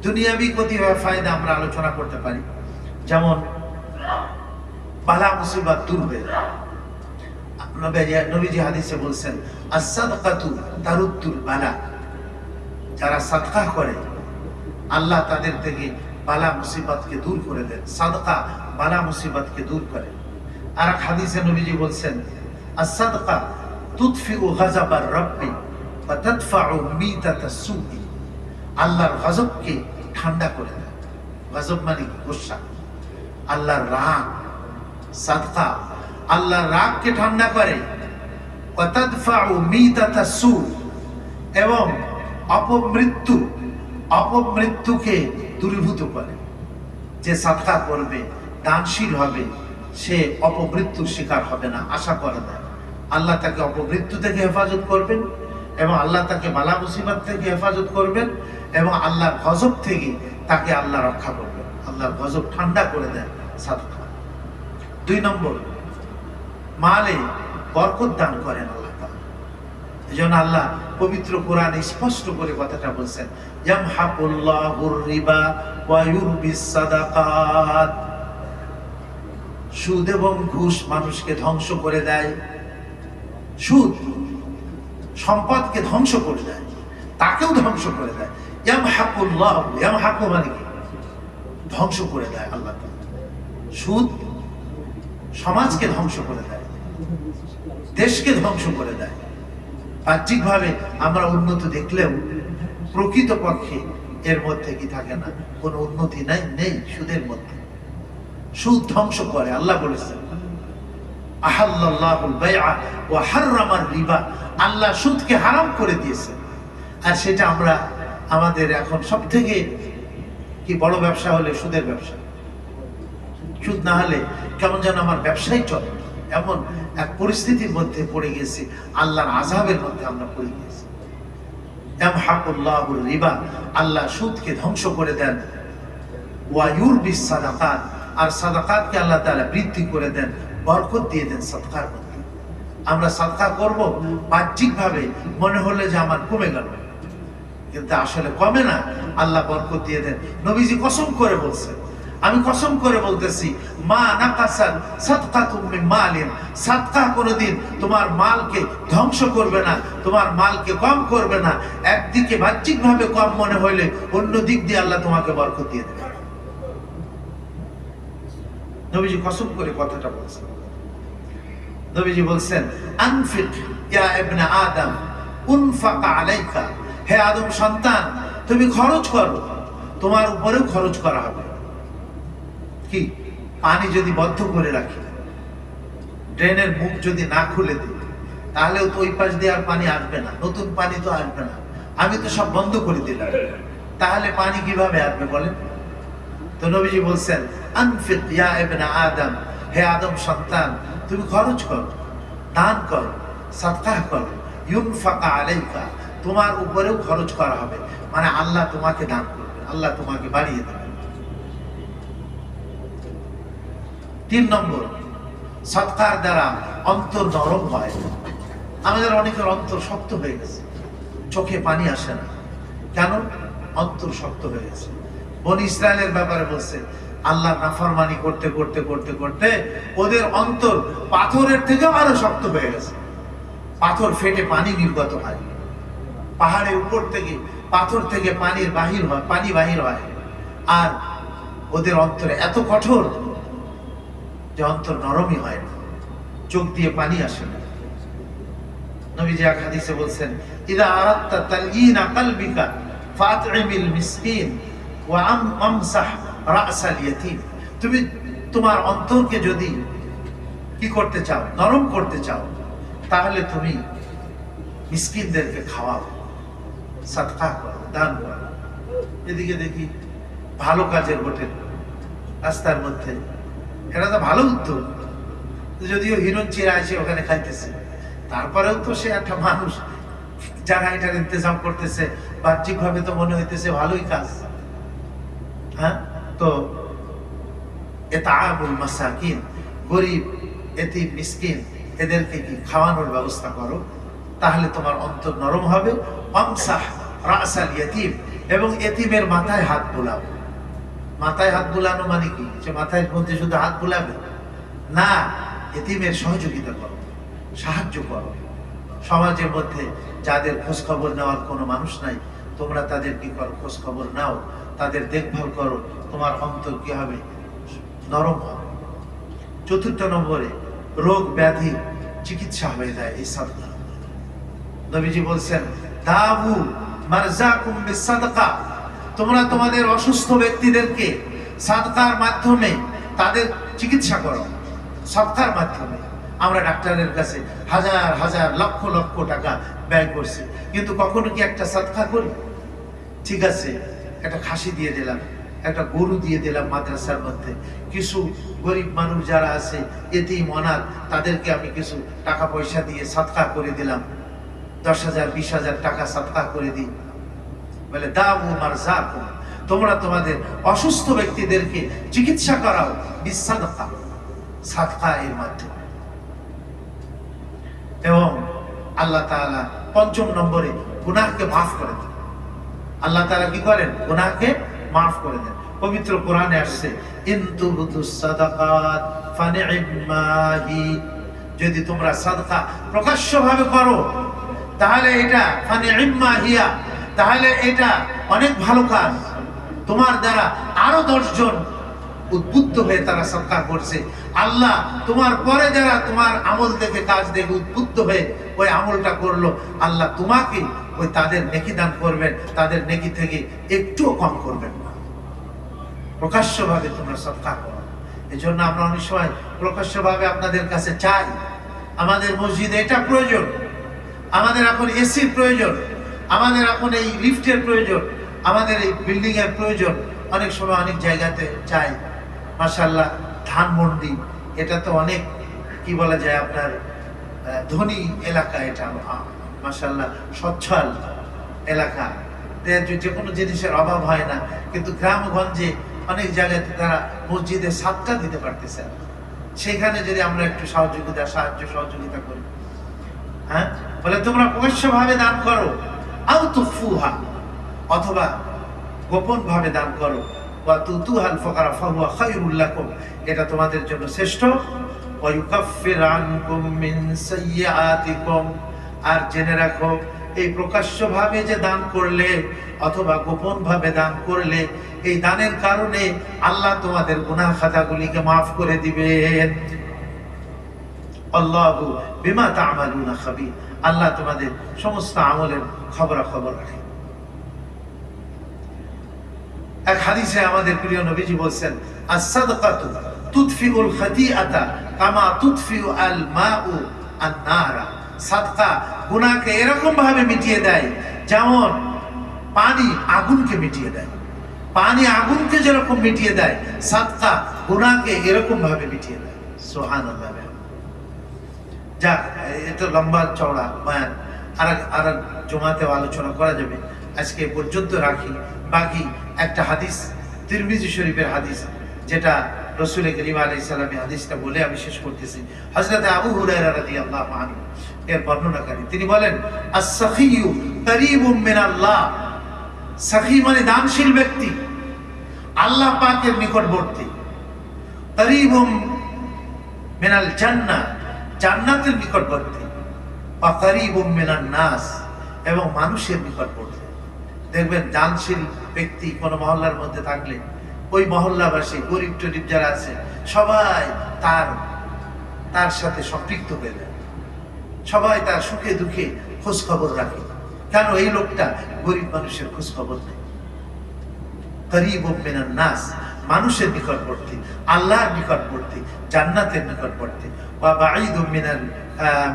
দুনিয়াবি কতিপয় ফায়দা আমরা আলোচনা করতে পারি, যেমন বালা মুসিবত দূর হয়ে যায়। নবীজি হাদিসে বলছেন আস-সাদকাতু তারুদ্দুল বালা, যারা সাদকা করে আল্লাহ তাদের থেকে বালা মুসিবতকে দূর করে দেন। সাদকা বালা মুসিবতকে দূর করে। আর এক হাদিসে নবীজি বলছেন আস-সাদকা তুতফিউ গাযাবার রাব্বি ওয়া তাদফাউ মিতাতাস সুই, আল্লাহর গজবকে ঠান্ডা করে দেয়। গজব মানে কি? গুসা, আল্লাহর রাগ। সাদকা আল্লাহর রাগকে ঠান্ডা করে। ওয়া তাদফাউ মিতাতাস সুই, এবং অপমৃত্যুকে দূরীভূত করে। যে সাদকা করবে, দানশীল হবে, সে অপমৃত্যুর শিকার হবে না, আশা করে না। আল্লাহ তাকে অপমৃত্যু থেকে হেফাজত করবেন, এবং আল্লাহ তাকে বালা মুসিবত থেকে হেফাজত করবেন, এবং আল্লাহর গজব থেকে তাকে আল্লাহ রক্ষা করবেন। আল্লাহর গজব ঠান্ডা করে দেন সাদকা। 2 নম্বর, মালে বরকত দান করেন আল্লাহ তাআলা। এজন্য আল্লাহ পবিত্র কোরআনে স্পষ্ট করে কথাটা বলছেন, ইয়ামহাকুল্লাহুর রিবা ওয়া ইউরবিস সাদাকাত। সুদ এবং ঘুষ মানুষকে ধ্বংস করে দেয়। সুদ সম্পদকে ধ্বংস করে দেয়, তাকেও ধ্বংস করে দেয়। ইয়ামহাকুল্লাহ, ইয়ামহাকু মানে কি? ধ্বংস করে দেয় আল্লাহ তাআলা। সুদ সমাজকে ধ্বংস করে দেয়, দেশকে ধ্বংস করে দেয়। বাহ্যিকভাবে আমরা উন্নত দেখলেও প্রকৃতপক্ষে এর মধ্যে কি থাকে না, কোনো উন্নতি নেই সুদের মধ্যে। সুদ ধ্বংস করে। আল্লাহ বলেছেন আহাল্লাল্লাহুল বাইআ ওয়া হাররামার রিবা, আল্লাহ সুদকে হারাম করে দিয়েছেন। আর সেটা আমরা আমাদের এখন সবথেকে কি বড় ব্যবসা হলে সুদের ব্যবসা। সুদ না হলে কেমন যেন আমার ব্যবসাই চলে, এমন এক পরিস্থিতির মধ্যে পড়ে গেছি, আল্লাহর আযাবের মধ্যে আমরা পড়ে গেছি। ইয়ামহাকুল্লাহুর রিবা, আল্লাহ সুদকে ধ্বংস করে দেন। ওয়া ইউরবিস সাদাকাত, আর সাদাকাতকে আল্লাহ তাআলা বৃদ্ধি করে দেন, বরকত দিয়ে দেন সাদকার মধ্যে। আমরা সাদকা করব, বাহ্যিকভাবে মনে হলে যে আমার কমে গেল, কিন্তু আসলে কমে না, আল্লাহ বরকত দিয়ে দেন। নবীজি কসম করে বলছেন, আমি কসম করে বলতেছি, মা নাকাসাত সাদকাতুম মিন মালিন, সাদকা কোনদিন তোমার মালকে ধ্বংস করবে না, তোমার মালকে কম করবে না। একদিকে বাহ্যিকভাবে কম মনে হইলে অন্য দিক দিয়ে আল্লাহ তোমাকে বরকত দিয়ে দেবে। নবীজি কসম করে কথাটা বলছেন। নবীজি বলছেন আনফিক ইয়া ইবনে আদম উনফাকা আলাইকা, হে আদম সন্তান তুমি খরচ করো, তোমার উপরেও খরচ করা হবে। কি? পানি যদি বন্ধ করে রাখি, ড্রেনের মুখ যদি না খুলে দিই, তাহলেও তো ওই পাশ দিয়ে আর পানি আসবে না, নতুন পানি তো আসবে না। আমি তো সব বন্ধ করে দিলাম, তাহলে পানি কিভাবে আসবে বলেন? তো নবীজি বলছেন আনফিক ইয়া ইবনে আদম, হে আদম সন্তান তুমি খরচ করো, দান করো, সাদকা করো। ইউনফাকা আলাইকা, তোমার উপরেও খরচ করা হবে, মানে আল্লাহ তোমাকে দান করবেন, আল্লাহ তোমাকে বাড়িয়ে দেবেন। 3 নম্বর, সৎকার দ্বারা অন্তর নরম হয়। আমাদের অনেকের অন্তর শক্ত হয়ে গেছে, চোখে পানি আসে না, কেন? অন্তর শক্ত হয়ে গেছে। বনি ইসরায়েলের ব্যাপারে বলছে, আল্লাহ নাফরমানি করতে করতে করতে করতে ওদের অন্তর পাথরের থেকে আরো শক্ত হয়ে গেছে। পাথর ফেটে পানি নির্গত হয়, পাহাড়ের উপর থেকে পাথর থেকে পানি বাহির হয়। আর ওদের অন্তরে এত কঠোর যে অন্তর নরমই হয় না, চোখ দিয়ে পানি আসে না। নবীজি এক হাদিসে বলছেন ইদা আরাদতা তালইনা কলবিকা ফাতইমিল মিসকিন ওয়া আমসাহ রাসাল ইয়াতীম, তুমি তোমার অন্তরকে যদি কি করতে চাও, নরম করতে চাও, তাহলে তুমি মিসকিনদেরকে খাওয়াও, সাদকা করো, দান করো। এদিকে দেখি ভালো কাজের হোটেল রাস্তার মধ্যে, এটা তো ভালো উদ্যোগ, যদিও হিরণ চিরা এসে ওখানে খাইতেছে, তারপরেও তো সে একটা মানুষ যারা এটার ইন্তজাম করতেছে, বাহ্যিক ভাবে তো মনে হইতেছে ভালোই কাজ। হ্যাঁ, তো ইতআমুল মাসাকিন, গরিব এতিম মিসকিন এদেরকে কি খাওয়ানোর ব্যবস্থা করো, তাহলে তোমার অন্তর নরম হবে। আমসাহ রাসাল ইয়াতীম, এবং এতিমের মাথায় হাত বুলাও। মাথায় হাত বুলানো মানে কি, যে মাথায় মধ্যে শুধু হাত বুলাবে না, এতিমের সহযোগিতা করো, সাহায্য করো। সমাজের মধ্যে যাদের খোঁজ খবর নেওয়ার কোনো মানুষ নাই, তোমরা তাদের কি করো, খোঁজ খবর নাও, তাদের দেখভাল করো, তোমার অন্তর কি হবে, নরম হবে। চতুর্থ নম্বরে, রোগ ব্যাধি চিকিৎসা হয়ে যায় এই সাদকা। নবীজি বলছেন, দাবু মারজাকুম বিসাদকা, তোমরা তোমাদের অসুস্থ ব্যক্তিদেরকে সাদকার মাধ্যমে তাদের চিকিৎসা করো। সাদকার মাধ্যমে আমরা ডাক্তারের কাছে হাজার হাজার লক্ষ লক্ষ টাকা ব্যয় করছি, কিন্তু কখনো কি একটা সাদকা করি? ঠিক আছে, একটা খাসি দিয়ে দিলাম, একটা গরু দিয়ে দিলাম মাদ্রাসার মধ্যে, কিছু গরিব মানুষ যারা আছে এতিম অনাথ, তাদেরকে আমি কিছু টাকা পয়সা দিয়ে সাদকা করে দিলাম, 10,000 20,000 টাকা সাদকা করে দিই। বলে দাবু মারজাকুম, তোমরা তোমাদের অসুস্থ ব্যক্তিদেরকে চিকিৎসা করাও বিসাদকা, সাদকা এর মাধ্যমে। এবং আল্লাহ তাআলা পঞ্চম নম্বরে গুনাহকে মাফ করে দেন। আল্লাহ তাআলা কি করেন, গুনাহকে মাফ করে দেন। পবিত্র কোরআনে আসছে, ইনতুবতুস সাদাকাত ফানি'মাহি, যদি তোমরা সাদকা প্রকাশ্যভাবে করো তাহলে এটা ফানি'মাহিয়া, তাহলে এটা অনেক ভালো কাজ। তোমার দ্বারা আরো 10 জন উদ্বুদ্ধ হয়ে তারা সাদকা করছে। আল্লাহ তোমার পরে যারা তোমার আমল দেখে, কাজ দেখে উদ্বুদ্ধ হয়ে ওই আমলটা করলো, আল্লাহ তোমাকে ওই তাদের নেকি দান করবেন, তাদের নেকি থেকে একটুও কম করবেন না। প্রকাশ্যভাবে তোমরা সাদকা করো। এজন্য আমরা অনেক সময় প্রকাশ্যভাবে আপনাদের কাছে চাই, আমাদের মসজিদে এটা প্রয়োজন, আমাদের এখন এসির প্রয়োজন, আমাদের এখন এই লিফটের প্রয়োজন, আমাদের এই বিল্ডিং এর প্রয়োজন। অনেক সময় অনেক জায়গাতে চাই। মাশাআল্লাহ, ধানমন্ডি এটা তো অনেক কি বলা যায়, আপনার ধনী এলাকা, এটা মাশাআল্লাহ সচ্ছল এলাকা, যে কোনো জিনিসের অভাব হয় না, কিন্তু গ্রামগঞ্জে অনেক জায়গাতে তারা মসজিদে সাদকা দিতে পারতেছে। সেখানে যদি আমরা একটু সহযোগিতা করি, হ্যাঁ, বলে তোমরা প্রকাশ্যভাবে দান করো, আও তুফুহা, অথবা গোপন ভাবে দান করো, ওয়া তুতুহাল ফুকারা ফাহুয়া খায়রুল লাকুম, এটা তোমাদের জন্য শ্রেষ্ঠ। ওয়া ইউকাফির আনকুম মিন সাইয়্যাতিকুম, আর জেনে রাখো এই প্রকাশ্যভাবে যে দান করলে অথবা গোপন ভাবে দান করলে, এই দানের কারণে আল্লাহ তোমাদের গুনাহ খাতাগুলিকে মাফ করে দিবেন। আল্লাহু বিমা তা'মালুনা খাবীর, আল্লাহ তোমাদের সমস্ত আমলের খবরাখবর রাখে। এক হাদিসে আমাদের প্রিয় নবীজি বলছেন, আস-সাদকাতু তুতফিউল খাতিআতা কামা তুতফিউ আল মাউ আন-নারা, সাদকা গুনাহকে এরকম ভাবে মিটিয়ে দেয় যেমন পানি আগুনকে মিটিয়ে দেয়। পানি আগুনকে যেরকম মিটিয়ে দেয়, সাদকা গুনাহকে এরকম ভাবে মিটিয়ে দেয়। সুবহানাল্লাহ। যাক, এটা লম্বা চওড়া বয়ান, আর জুমাতে আলোচনা করা যাবে। আজকে পর্যন্ত রাখি। বাকি একটা হাদিস, তিরমিজি শরীফের হাদিস, যেটা রাসূল করিম আলাইহিস সালাম হাদিসটা বলে আমি শেষ করতেছি। হযরত আবু হুরায়রা রাদিয়াল্লাহু আনহু এর বর্ণনাকারী, তিনি বলেন, আস-সাখিয়্যু করিবুম মিনাল্লাহ, সাখী মানে দানশীল ব্যক্তি, আল্লাহ পাকের নিকটবর্তী। করিবুম মিনাল জান্নাহ, জান্নাতের নিকটবর্তী। ওয়া করিবুম মিনান নাস, এবং মানুষের নিকটবর্তী। দেখবেন দানশীল ব্যক্তি কোন মহল্লার মধ্যে থাকলে ওই মহল্লাবাসী গরিব টরিব যারা আছে সবাই তার সাথে সম্পৃক্ত হয়ে যায়, সবাই তার সুখে দুঃখে খোঁজ খবর রাখে। কেন? এই লোকটা গরিব মানুষের খোঁজ খবর নেই। করিবুম মিনান নাস, মানুষের নিকটবর্তী, আল্লাহর নিকটবর্তী, জান্নাতের নিকটবর্তী। ওয়া বাঈদুম মিনাল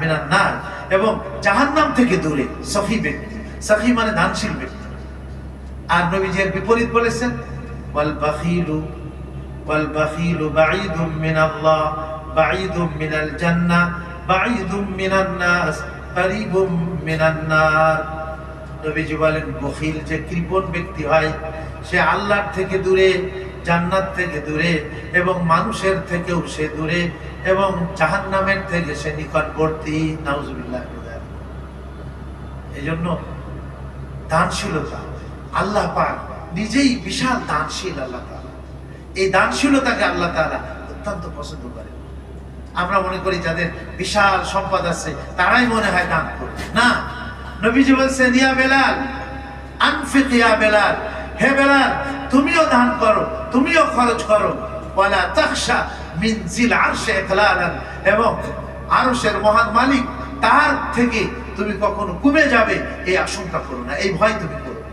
মিনান নার, এবং জাহান্নাম থেকে দূরে সখী ব্যক্তি। সখী মানে দানশীল ব্যক্তি। আর নবীজি এর বিপরীত বলেছেন ওয়াল বাখিলু বাঈদুম মিনাল্লাহ বাঈদুম মিনাল জান্নাহ বাঈদুম মিনান নাস কারীবুম মিনান নার। নবীজি বলেন বখিল যে কৃপণ ব্যক্তি হয় সে আল্লাহর থেকে দূরে, জান্নাত থেকে দূরে, এবং মানুষের থেকেও সে দূরে, এবং জাহান্নামের থেকে সে নিকটবর্তী। নাউজুবিল্লাহ। এজন্য দানশীলতা, আল্লাহ পাক নিজেই বিশাল দানশীল। আল্লাহ তাআলা এই দানশীলতাকে আল্লাহ তাআলা অত্যন্ত পছন্দ করেন। আমরা মনে করি যাদের বিশাল সম্পদ আছে তারাই মনে হয় দান করবে, না। নবীজি বলছেন ইয়া বেলাল আনফিক ইয়া বেলাল, হে বেলাল তুমিও দান করো, তুমিও খরচ করো। ওয়ালা তাখশা মিন জিল আরশে ইখলালান, এবং আরশের মহান মালিক তার থেকে তুমি কখনো কমে যাবে এই আশঙ্কা করো না, এই ভয় তুমি করো না।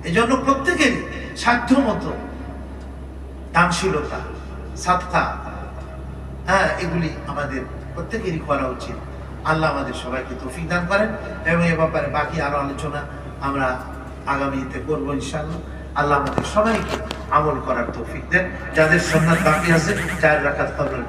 এজন্য প্রত্যেকেরই সাধ্য মতো দানশীলতা, সাদকা, এগুলি আমাদের প্রত্যেকেরই করা উচিত। আল্লাহ আমাদের সবাইকে তৌফিক দান করেন, এবং এ ব্যাপারে বাকি আরো আলোচনা আমরা আগামীতে করবো ইনশাআল্লাহ। আল্লাহ আমাদের সবাইকে আমল করার তৌফিক দেন। যাদের সুন্নাত বাকি আছে 4 রাকাত কবরের